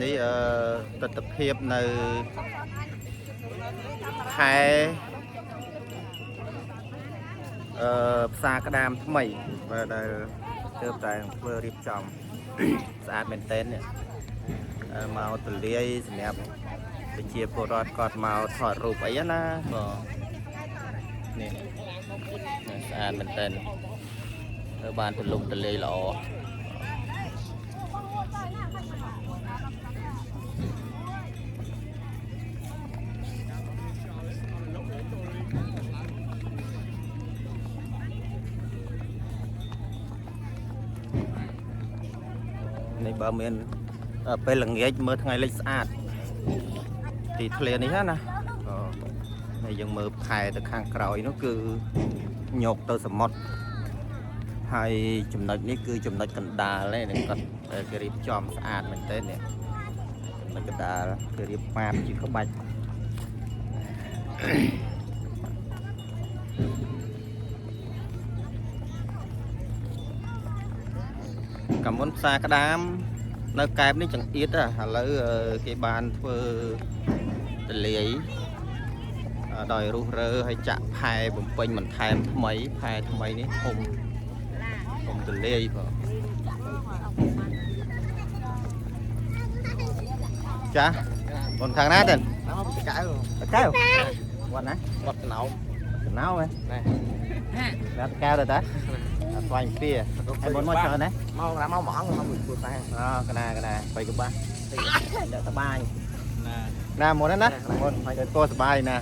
នេះទស្សនភាពនៅខែផ្សារក្តាមថ្មីដែលទើបតែធ្វើរៀបចំស្អាតមែនទែននេះមកទលាយសម្រាប់ប្រជាពលរដ្ឋគាត់មកថតរូបអីណាបងនេះស្អាតមែនទែនបានទលំទលាយល្អនេះបើមានពេលល្ងាចមើលថ្ងៃលិចស្អាតទីធ្លានេះណាហើយយើងមើលផែទៅខាងក្រោយនោះគឺញកទៅសមុទ្រហើយចំណុចនេះគឺចំណុចកណ្ដាលនេះគាត់គេរៀបចំស្អាតមែនទែននេះចំណុចកណ្ដាលគេរៀបប៉ាបជាក្បាច់កំមុនផ្សារក្តាមនៅកែបនេះចង្អៀតឥឡូវគេបានធ្វើទលាយដោយរុះរើហើយចាក់ផែបំពេញបន្ថែមថ្មីផែថ្មីនេះធំទលាយបងចាបងខាងណាទៅកៅវត្តណាវត្តកណៅហ៎ណាកៅទៅតាស្វែងពីហើយមុនមកច្រើនណាមកមកអង្គមកមួយតែកណាបៃកបាសសបាយណាមុនណាមុនហើយទៅសបាយណា